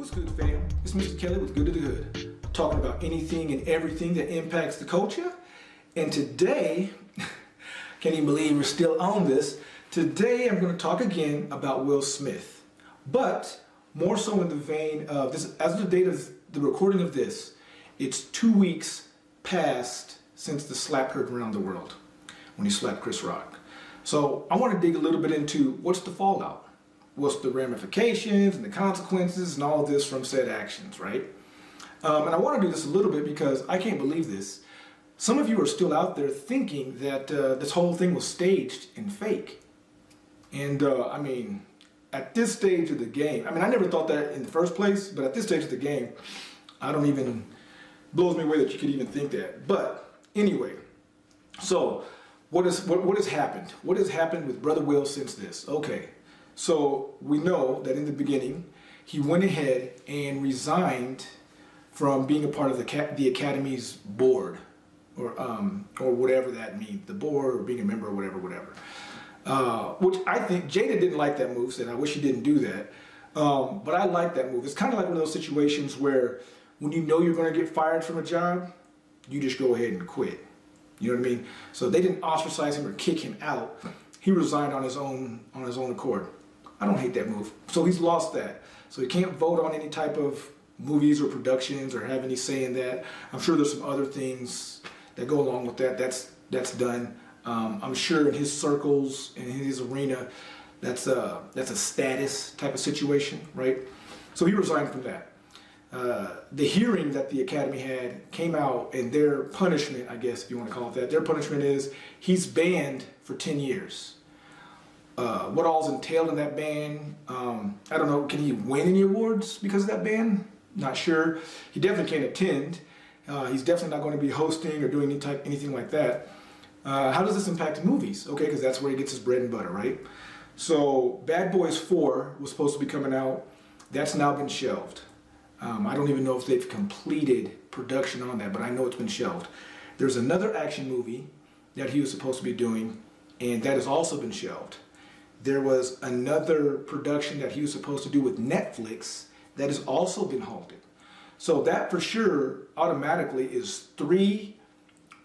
What's good, fam? It's Mr. Kelly with Good to the Hood, talking about anything and everything that impacts the culture. And today, can't even believe we're still on this. Today, I'm going to talk again about Will Smith, but more so in the vein of this. As of the date of the recording of this, it's 2 weeks past since the slap heard around the world when he slapped Chris Rock. So I want to dig a little bit into what's the fallout. What's the ramifications and the consequences and all of this from said actions, right? And I want to do this a little bit because I can't believe this. Some of you are still out there thinking that this whole thing was staged and fake. And I mean, at this stage of the game, I mean, I never thought that in the first place, but at this stage of the game, I don't even, blows me away that you could even think that. But anyway, so what has happened? What has happened with Brother Will since this? Okay. So we know that in the beginning, he went ahead and resigned from being a part of the Academy's board, or whatever that means, the board, or being a member, or whatever. Which I think Jada didn't like that move. Said, "I wish he didn't do that." But I like that move. It's kind of like one of those situations where when you know you're going to get fired from a job, you just go ahead and quit. You know what I mean? So they didn't ostracize him or kick him out. He resigned on his own accord. I don't hate that move. So he's lost that. So he can't vote on any type of movies or productions or have any say in that. I'm sure there's some other things that go along with that. That's done. I'm sure in his circles, in his arena, that's a status type of situation, right? So he resigned from that. The hearing that the Academy had came out, and their punishment, I guess if you want to call it that, their punishment is he's banned for 10 years. What all's entailed in that ban, I don't know, can he win any awards because of that ban? Not sure. He definitely can't attend. He's definitely not going to be hosting or doing anything like that. How does this impact movies? Okay, because that's where he gets his bread and butter, right? So Bad Boys 4 was supposed to be coming out. That's now been shelved. I don't even know if they've completed production on that, but I know it's been shelved. There's another action movie that he was supposed to be doing, and that has also been shelved. There was another production that he was supposed to do with Netflix that has also been halted. So that for sure automatically is 3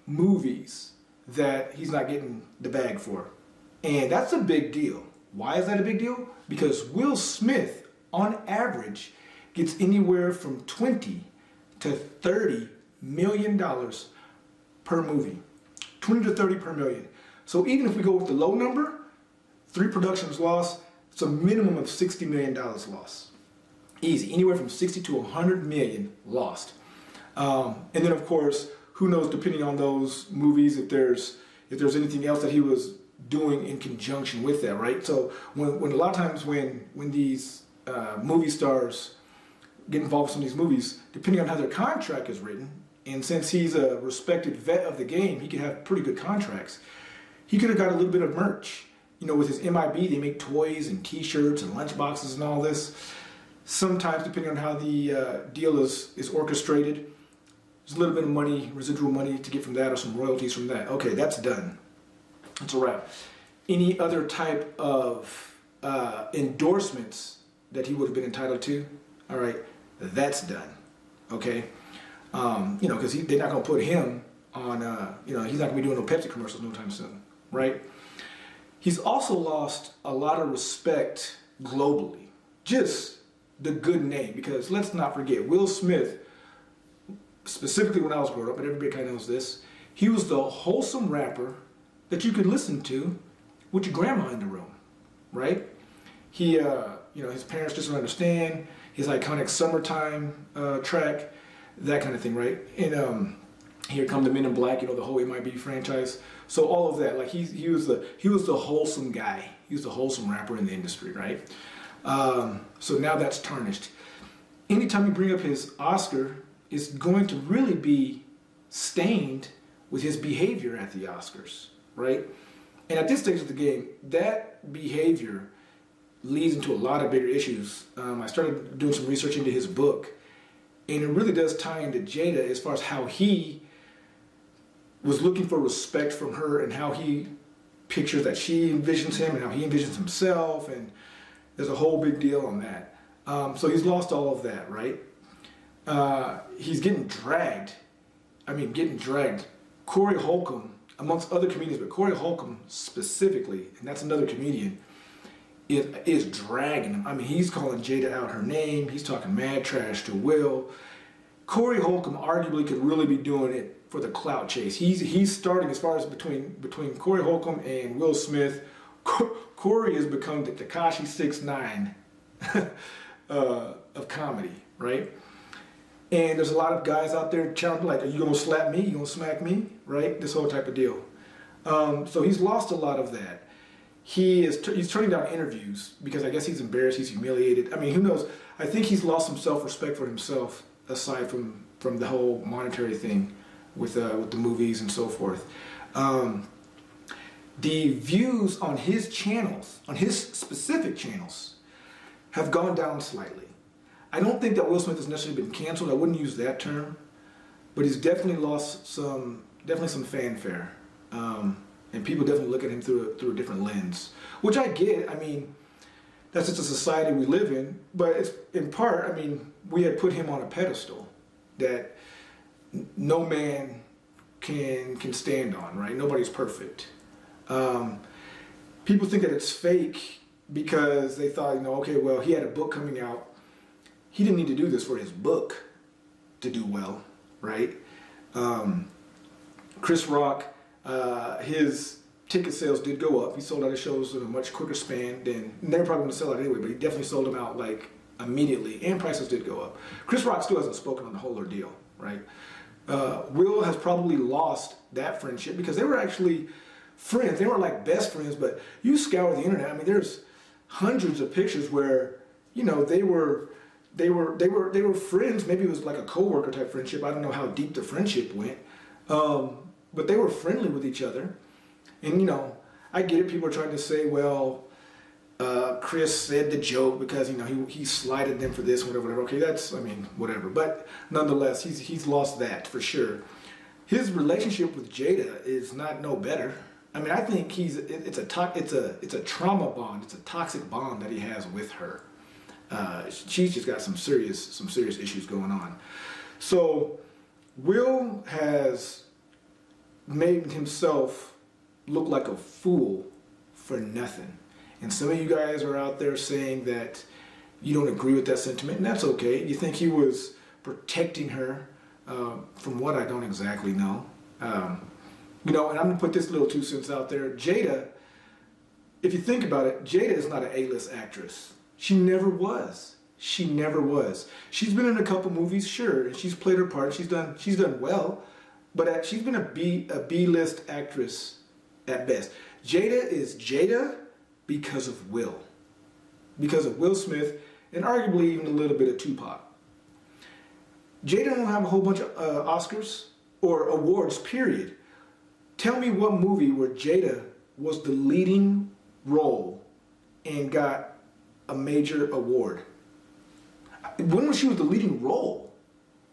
movies that he's not getting the bag for. And that's a big deal. Why is that a big deal? Because Will Smith, on average, gets anywhere from $20 to $30 million per movie. 20 to 30 per million. So even if we go with the low number, 3 productions lost, it's a minimum of $60 million lost. Easy, anywhere from 60 to 100 million lost. And then of course, who knows, depending on those movies, if there's anything else that he was doing in conjunction with that, right? So when a lot of times when these movie stars get involved in some of these movies, depending on how their contract is written, and since he's a respected vet of the game, he could have pretty good contracts. He could have got a little bit of merch. You know, with his MIB, they make toys and T-shirts and lunchboxes and all this. Sometimes, depending on how the deal is orchestrated, there's a little bit of money, residual money to get from that, or some royalties from that. Okay, that's done. That's a wrap. Any other type of endorsements that he would have been entitled to, all right, that's done. Okay, you know, because they're not going to put him on. You know, he's not going to be doing no Pepsi commercials no time soon, right? He's also lost a lot of respect globally. Just the good name, because let's not forget, Will Smith, specifically when I was growing up, and everybody kind of knows this, he was the wholesome rapper that you could listen to with your grandma in the room, right? He, you know, his parents just don't understand, his iconic Summertime track, that kind of thing, right? And Here Come the Men in Black, you know, the whole MIB franchise. So all of that, like he was the wholesome guy. He was the wholesome rapper in the industry, right? So now that's tarnished. Anytime you bring up his Oscar, it's going to really be stained with his behavior at the Oscars, right? And at this stage of the game, that behavior leads into a lot of bigger issues. I started doing some research into his book, and it really does tie into Jada as far as how he was looking for respect from her and how he pictures that she envisions him and how he envisions himself, and there's a whole big deal on that. So he's lost all of that, right? He's getting dragged. Getting dragged. Corey Holcomb, amongst other comedians, but Corey Holcomb specifically, and that's another comedian, is dragging him. He's calling Jada out her name. He's talking mad trash to Will. Corey Holcomb arguably could really be doing it for the clout chase. He's starting, as far as between Corey Holcomb and Will Smith. Corey has become the Tekashi 6ix9ine of comedy, right? And there's a lot of guys out there challenging, like, are you gonna slap me? You gonna smack me? Right? This whole type of deal. So he's lost a lot of that. He's turning down interviews because I guess he's embarrassed, he's humiliated. Who knows? I think he's lost some self-respect for himself, aside from the whole monetary thing with the movies and so forth. The views on his channels, on his specific channels, have gone down slightly. I don't think that Will Smith has necessarily been canceled. I wouldn't use that term, but he's definitely lost some fanfare, and people definitely look at him through a different lens, which I get. That's just a society we live in. But it's in part. We had put him on a pedestal that no man can stand on. Right? Nobody's perfect. People think that it's fake because they thought, okay, well, he had a book coming out. He didn't need to do this for his book to do well, right? Chris Rock, his ticket sales did go up. He sold out his shows in a much quicker span than, they were probably going to sell out anyway, but he definitely sold them out like immediately, and prices did go up. Chris Rock still hasn't spoken on the whole ordeal, right? Will has probably lost that friendship because they were actually friends. They weren't like best friends, but you scour the internet. There's hundreds of pictures where, they were friends. Maybe it was like a co-worker type friendship. I don't know how deep the friendship went. But they were friendly with each other. And, I get it. People are trying to say, well, Chris said the joke because, he slighted them for this, whatever. Okay, that's, whatever. But nonetheless, he's lost that for sure. His relationship with Jada is no better. I think it's a trauma bond. It's a toxic bond that he has with her. She's just got some serious issues going on. So Will has made himself look like a fool for nothing. And some of you guys are out there saying that you don't agree with that sentiment, and that's okay. You think he was protecting her from what I don't exactly know. And I'm going to put this little 2 cents out there. Jada, if you think about it, Jada is not an A-list actress. She never was. She's been in a couple movies, sure, and she's played her part. She's done well, but she's been a B-list actress at best. Jada is Jada because of Will Smith, and arguably even a little bit of Tupac. Jada don't have a whole bunch of Oscars or awards, period. Tell me what movie where Jada was the leading role and got a major award. When she was the leading role,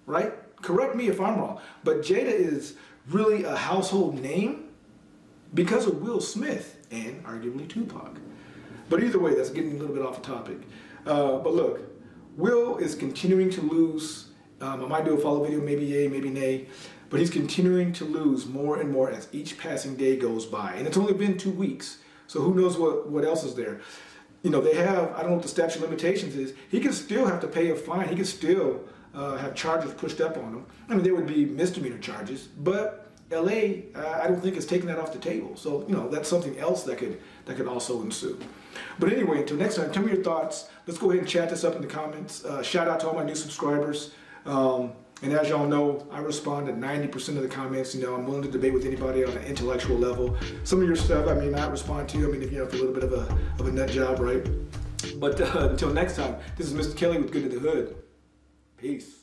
right? Correct me if I'm wrong, but Jada is really a household name because of Will Smith and arguably Tupac. But either way, that's getting a little bit off the topic. But look, Will is continuing to lose. I might do a follow video, maybe yay, maybe nay, but he's continuing to lose more and more as each passing day goes by. And it's only been 2 weeks, so who knows what else is there. They have, I don't know what the statute of limitations is. He can still have to pay a fine. He can still have charges pushed up on him. There would be misdemeanor charges, but LA, I don't think is taking that off the table. So, that's something else that could also ensue. But anyway, until next time, tell me your thoughts. Let's go ahead and chat this up in the comments. Shout out to all my new subscribers. And as y'all know, I respond to 90% of the comments. I'm willing to debate with anybody on an intellectual level. Some of your stuff I may not respond to. If you're a little bit of a nut job, right? But until next time, this is Mr. Kelly with Good to the Hood. Peace.